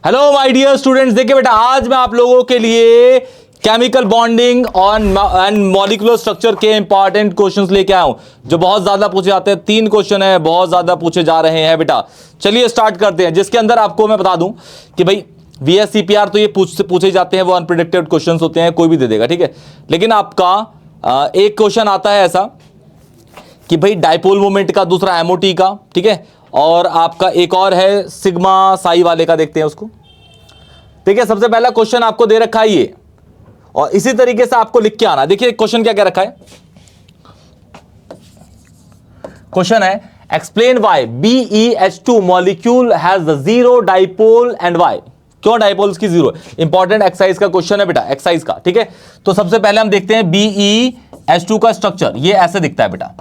Hello my dear students, देखिए बेटा आज मैं आप लोगों के लिए chemical bonding and molecular structure के इंपॉर्टेंट क्वेश्चंस लेके आया हूं जो बहुत ज्यादा पूछे जाते हैं। 3 क्वेश्चन है, बहुत ज्यादा पूछे जा रहे हैं बेटा। चलिए स्टार्ट करते हैं, जिसके अंदर आपको मैं बता दूं कि भाई VSCPR तो ये पूछे जाते हैं, वो अनप्रेडिक्टेड क्वेश्चंस होते हैं, कोई भी दे देगा, ठीक है। लेकिन आपका एक क्वेश्चन आता है ऐसा कि भाई डाइपोल मोमेंट का, दूसरा MOT का, ठीक है, और आपका एक और है सिग्मा साई वाले का। देखते हैं उसको। देखिए सबसे पहला क्वेश्चन आपको दे रखा है ये, और इसी तरीके से आपको लिख के आना। देखिए क्वेश्चन क्या क्या रखा है। क्वेश्चन है explain why BeH2 molecule has zero dipole and why. क्यों डाइपोल्स की जीरो? इंपॉर्टेंट एक्सरसाइज का क्वेश्चन है बेटा, एक्सरसाइज का, ठीक है। तो सबसे पहले हम देखते हैं BeH2 का स्ट्रक्चर। ये ऐसे दिखता है बेटा,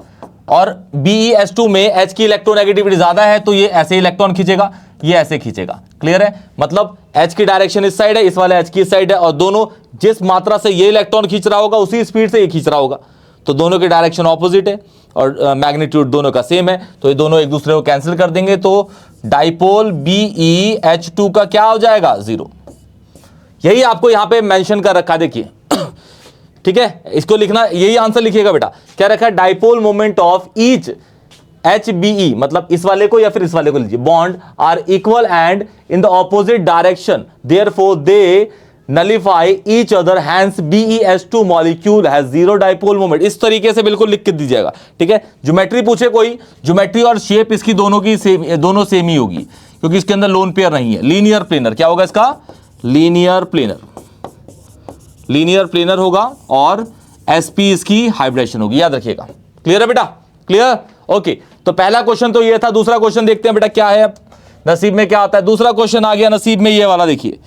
और BeH2 में H की इलेक्ट्रोनेगेटिविटी ज्यादा है तो ये ऐसे इलेक्ट्रॉन खींचेगा, ये ऐसे खींचेगा। क्लियर है? मतलब H की डायरेक्शन इस साइड है, इस वाले H की इस साइड है, और दोनों जिस मात्रा से ये इलेक्ट्रॉन खींच रहा होगा उसी स्पीड से ये खींच रहा होगा, तो दोनों की डायरेक्शन ऑपोजिट है और मैग्नीट्यूड दोनों का सेम है, तो ये दोनों एक दूसरे को कैंसिल कर देंगे। तो डाइपोल BeH2 का क्या हो जाएगा? जीरो। यही आपको यहां पे मेंशन कर रखा, देखिए ठीक है। इसको लिखना, यही आंसर लिखिएगा बेटा। क्या रखा है? Dipole moment of each HBe, मतलब इस वाले को या फिर इस वाले को लीजिए, bond are equal and in the opposite direction, therefore they nullify each other, hence BeH2 molecule has zero dipole moment. इस तरीके से बिल्कुल लिख के दीजिएगा, ठीक है। ज्योमेट्री पूछे कोई, ज्योमेट्री और शेप इसकी दोनों की दोनों सेम ही होगी, क्योंकि इसके अंदर लोन पेयर नहीं है। लीनियर प्लेनर क्या होगा इसका? लीनियर प्लेनर, लीनियर प्लेनर होगा, और SP इसकी हाइब्रिडेशन होगी, याद रखिएगा। क्लियर है बेटा? क्लियर? ओके, तो पहला क्वेश्चन तो ये था। दूसरा क्वेश्चन देखते हैं बेटा क्या है, नसीब में क्या आता है। दूसरा क्वेश्चन आ गया नसीब में, ये वाला देखिए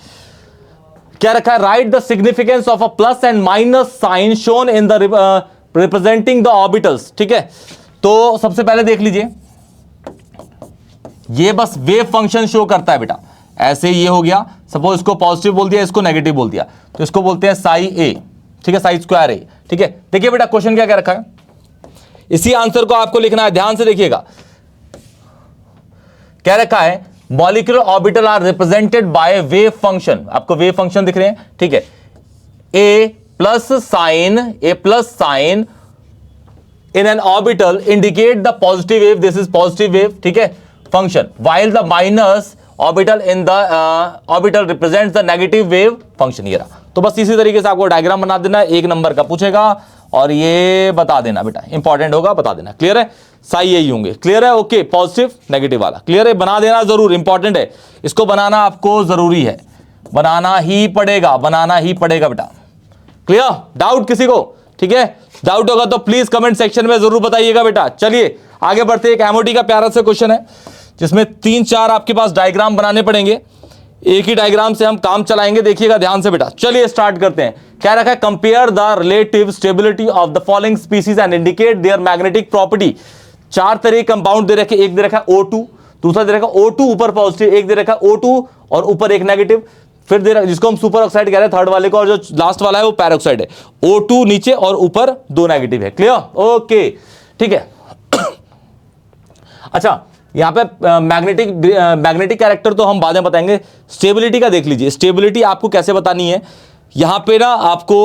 क्या रखा है। Write the significance of a plus and minus sign shown in the representing the orbitals, ठीक है। तो सबसे पहले देख लीजिए, ये बस वेव फंक्शन शो करता है बेटा। ऐसे ये हो गया, सपोज इसको पॉजिटिव बोल दिया, इसको नेगेटिव बोल दिया, तो इसको बोलते हैं साई A, ठीक है, साई स्क्वायर A, ठीक है। देखिए बेटा क्वेश्चन क्या क्या रखा है, इसी आंसर को आपको लिखना है, ध्यान से देखिएगा। क्या रखा है? Molecular orbital are represented by wave function. आपको वेव फंक्शन दिख रहे हैं, ठीक है। A plus sign in an orbital indicate the positive wave, this is positive wave, ठीक है, function, while the minus orbital in the orbital represents the negative wave function। ये रहा। तो बस इसी तरीके से आपको डायग्राम बना देना, 1 नंबर का पूछेगा और ये बता देना बेटा, इंपॉर्टेंट होगा, बता देना। क्लियर है? साई यही होंगे। क्लियर है? ओके, पॉजिटिव नेगेटिव वाला क्लियर है, बना देना जरूर, इंपॉर्टेंट है, इसको बनाना आपको जरूरी है, बनाना ही पड़ेगा, बनाना ही पड़ेगा बेटा। क्लियर? डाउट किसी को? ठीक है, डाउट होगा तो प्लीज कमेंट सेक्शन में जरूर बताइएगा बेटा। चलिए आगे बढ़ते। एक MOT का प्यारा सा क्वेश्चन है जिसमें 3-4 आपके पास डायग्राम बनाने पड़ेंगे, एक ही डायग्राम से हम काम चलाएंगे, देखिएगा ध्यान से बेटा। चलिए स्टार्ट करते हैं। क्या रखा है? Compare the relative stability of the following species and indicate their magnetic property. 4 तरह कंपाउंड दे रखे, एक दे रखा है O2, दूसरा दे रखा है O2 ऊपर पॉजिटिव, एक दे रखा है O2 और ऊपर एक नेगेटिव, फिर दे रखा जिसको हम सुपर ऑक्साइड कह रहे हैं थर्ड वाले को, और जो लास्ट वाला है वो पैरोक्साइड है। O2 नीचे और ऊपर 2 नेगेटिव है। क्लियर? ओके, ठीक है। अच्छा, यहां पे मैग्नेटिक कैरेक्टर तो हम बाद में बताएंगे, स्टेबिलिटी का देख लीजिए। स्टेबिलिटी आपको कैसे बतानी है, यहां पे ना आपको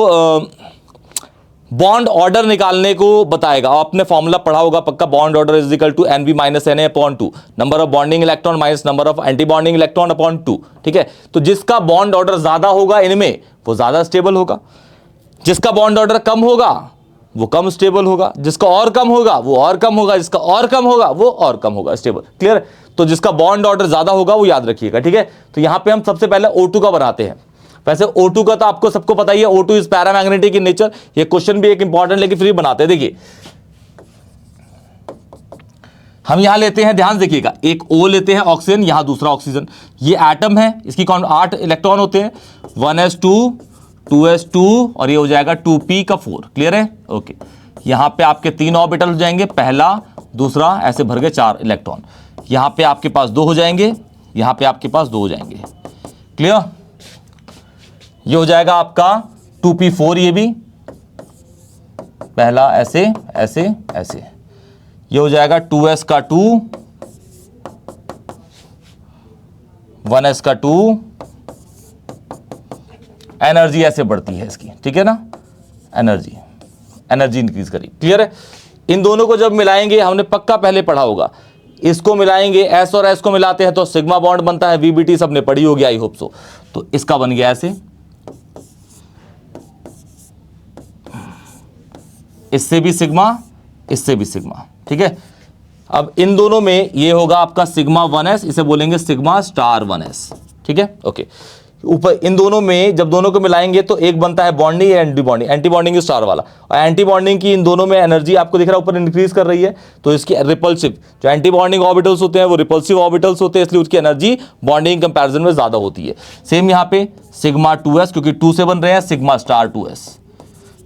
बॉन्ड ऑर्डर निकालने को बताएगा। आपने फॉर्मूला पढ़ा होगा पक्का, bond order is equal to NB - Na/2, number of bonding electron minus number of anti bonding electron upon 2, ठीक है। तो जिसका बॉन्ड ऑर्डर ज्यादा होगा इनमें वो ज्यादा स्टेबल होगा, जिसका बॉन्ड ऑर्डर कम होगा वो कम स्टेबल होगा, जिसका और कम होगा वो और कम होगा, जिसका और कम होगा वो और कम होगा स्टेबल। क्लियर? तो जिसका बॉन्ड ऑर्डर ज्यादा होगा वो याद रखिएगा, ठीक है। तो यहां पे हम सबसे पहले O2 का बनाते हैं। वैसे O2 का तो आपको सबको पता ही है, O2 is paramagnetic in nature. ये क्वेश्चन भी एक इंपॉर्टेंट लेकिन फिर बनाते हैं। देखिए हम यहां लेते हैं, ध्यान देखिएगा, एक O लेते हैं ऑक्सीजन, यहां दूसरा ऑक्सीजन, ये एटम है, इसकी 8 इलेक्ट्रॉन होते हैं, 1s2 2s2 और ये हो जाएगा 2p का 4। क्लियर है? ओके, यहां पे आपके 3 ऑर्बिटल हो जाएंगे, पहला दूसरा, ऐसे भर गए 4 इलेक्ट्रॉन। यहां पे आपके पास 2 हो जाएंगे, यहां पे आपके पास 2 हो जाएंगे। क्लियर? ये हो जाएगा आपका 2p4, ये भी पहला ऐसे ऐसे ऐसे। ये हो जाएगा 2s का 2, 1s का 2 एनर्जी ऐसे बढ़ती है इसकी, ठीक है ना, एनर्जी इंक्रीज करी। क्लियर है? इन दोनों को जब मिलाएंगे, हमने पक्का पहले पढ़ा होगा, इसको मिलाएंगे, एस और एस को मिलाते हैं तो सिग्मा बॉन्ड बनता है, वीबीटी सबने पढ़ी होगी आई होप सो। तो इसका बन गया ऐसे, इससे भी सिग्मा, इससे भी सिग्मा, ठीक है। अब इन दोनों में ये होगा आपका सिग्मा 1s, इसे बोलेंगे सिग्मा स्टार 1s, ठीक है, ओके। ऊपर इन दोनों में जब दोनों को मिलाएंगे तो एक बनता है बॉन्डिंग या anti bonding, anti bonding star वाला, और एंटी बॉन्डिंग की इन दोनों में एनर्जी आपको दिख रहा है ऊपर इंक्रीज कर रही है, तो इसकी रिपल्सिव, जो एंटी बॉन्डिंग ऑर्बिटल्स होते हैं वो रिपल्सिव ऑर्बिटल्स होते हैं, इसलिए उसकी एनर्जी बॉन्डिंग कंपैरिजन में ज्यादा होती है। सेम यहाँ पे सिग्मा 2s, क्योंकि 2 से बन रहे हैं, सिग्मा स्टार 2s।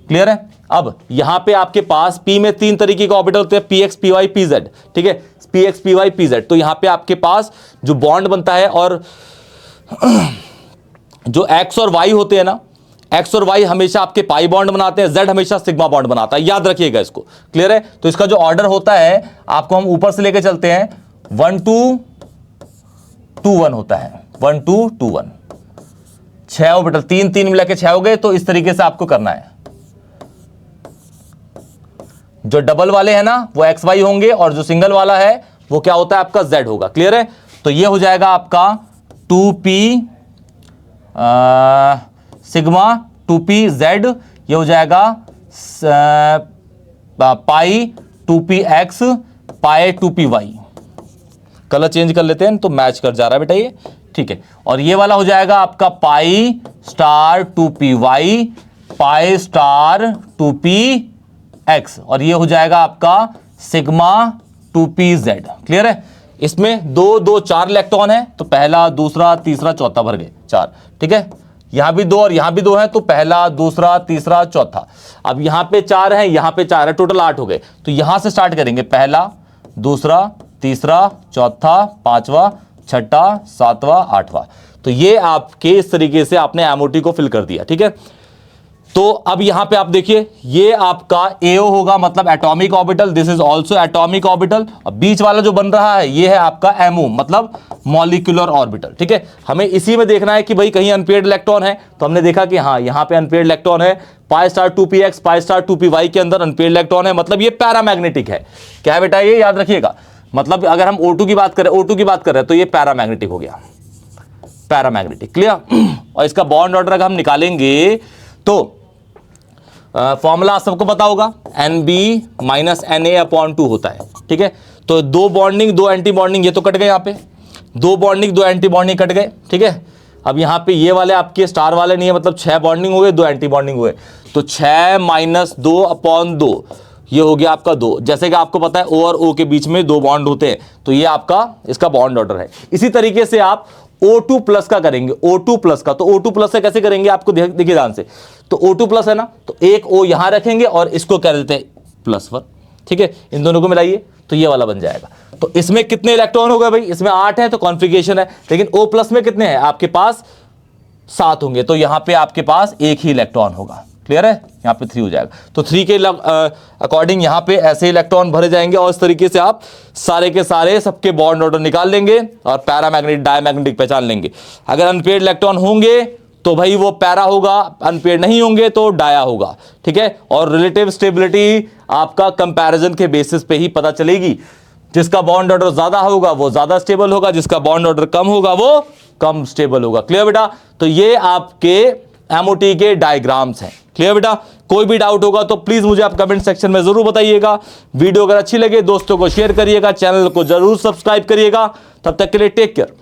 क्लियर है? अब यहां पे आपके पास p में 3 तरीके के ऑर्बिटल होते हैं, px py pz, ठीक है, px py pz। तो यहां पे आपके पास जो बॉन्ड बनता है, और जो x और y होते हैं ना, x और y हमेशा आपके पाई बॉन्ड बनाते हैं, z हमेशा सिग्मा बॉन्ड बनाता है, याद रखिएगा इसको। क्लियर है? तो इसका जो ऑर्डर होता है आपको हम ऊपर से लेके चलते हैं, 1 2 2 1 होता है, 1 2 2 1, 6 ऑर्बिटल, 3 3 मिला के 6 हो गए। तो इस तरीके से आपको करना है। जो डबल वाले हैं ना वो एक्स वाई होंगे, और जो सिंगल वाला है वो क्या होता है आपका जेड होगा। क्लियर है? तो ये हो जाएगा आपका 2p सिग्मा 2p जेड, ये हो जाएगा पाई 2px पाई 2py। कलर चेंज कर लेते हैं तो मैच कर जा रहा है बेटा ये, ठीक है। और ये वाला हो जाएगा आपका pi star 2py pi star 2px, और ये हो जाएगा आपका सिग्मा 2pz। क्लियर है? इसमें 2 2 4 इलेक्ट्रॉन है, तो पहला दूसरा तीसरा चौथा भर गए 4, ठीक है। यहां भी 2 और यहां भी 2 है, तो पहला दूसरा तीसरा चौथा। अब यहां पे 4 है, यहां पे 4 है, टोटल 8 हो गए। तो यहां से स्टार्ट करेंगे, पहला दूसरा तीसरा चौथा पांचवा छठा सातवां आठवां। तो ये आपके इस तरीके से आपने एमओटी को फिल कर दिया, ठीक है। तो अब यहां पे आप देखिए, ये आपका एओ होगा, मतलब atomic orbital, this is also atomic orbital. अब बीच वाला जो बन रहा है ये है आपका एमओ, मतलब मॉलिक्यूलर ऑर्बिटल, ठीक है। हमें इसी में देखना है कि भाई कहीं अनपेयर्ड इलेक्ट्रॉन है, तो हमने देखा कि हाँ यहां पे अनपेयर्ड इलेक्ट्रॉन है, pi star 2px pi star 2py के अंदर अनपेयर्ड इलेक्ट्रॉन है, मतलब ये पैरामैग्नेटिक है। क्या है बेटा? ये याद रखिएगा, मतलब अगर हम O2 की बात करें, O2 की बात कर रहे हैं तो ये पैरामैग्नेटिक हो गया, पैरामैग्नेटिक। क्लियर? और इसका बॉन्ड ऑर्डर अगर हम निकालेंगे तो फॉर्मूला सबको पता होगा, NB माइनस Na/2 होता है, ठीक है। तो 2 बॉन्डिंग 2 एंटी बॉन्डिंग ये तो कट गए, यहाँ पे 2 बॉन्डिंग 2 एंटी बॉन्डिंग कट गए, ठीक है। अब यहाँ पे ये वाले आपके स्टार वाले नहीं है, मतलब 6 बॉन्डिंग हो गए 2 एंटी बॉन्डिंग हुए, तो 6 - 2/2 ये हो गया आपका 2। जैसे कि आपको पता है O और O के बीच में 2 बॉन्ड होते हैं, तो ये आपका इसका बॉन्ड ऑर्डर है। इसी तरीके से आप O2 प्लस का करेंगे, O2 प्लस का, तो O2 प्लस से कैसे करेंगे आपको देखिए ध्यान से। तो O2 प्लस है ना, तो एक O यहां रखेंगे और इसको कह देते हैं +1, ठीक है। इन दोनों को मिलाइए तो ये वाला बन जाएगा। तो इसमें कितने इलेक्ट्रॉन हो गए भाई? इसमें 8 है तो कॉन्फ़िगरेशन है, लेकिन O प्लस में कितने हैं आपके पास? 7 होंगे, तो यहां पे आपके पास एक ही इलेक्ट्रॉन होगा। क्लियर है? यहाँ पे 3 हो जाएगा। तो 3 के अकॉर्डिंग यहाँ पे ऐसे इलेक्ट्रॉन भरे जाएंगे, और इस तरीके से आप सारे के सारे सबके बॉन्ड ऑर्डर निकाल लेंगे और पैरामैग्नेटिक डायमैग्नेटिक पहचान लेंगे। अगर अनपेयर्ड इलेक्ट्रॉन होंगे तो भाई वो पैरा होगा, अनपेयर्ड नहीं होंगे तो डाया होगा, ठीक है। और रिलेटिव स्टेबिलिटी आपका कंपैरिजन के बेसिस पे ही पता चलेगी। जिसका बॉन्ड ऑर्डर ज्यादा होगा वो ज्यादा स्टेबल होगा, जिसका बॉन्ड ऑर्डर कम होगा वो कम स्टेबल होगा। क्लियर बेटा? तो ये आपके एमओटी के डायग्राम्स हैं। क्लियर बेटा? कोई भी डाउट होगा तो प्लीज मुझे आप कमेंट सेक्शन में जरूर बताइएगा। वीडियो अगर अच्छी लगे दोस्तों को शेयर करिएगा, चैनल को जरूर सब्सक्राइब करिएगा। तब तक के लिए टेक केयर।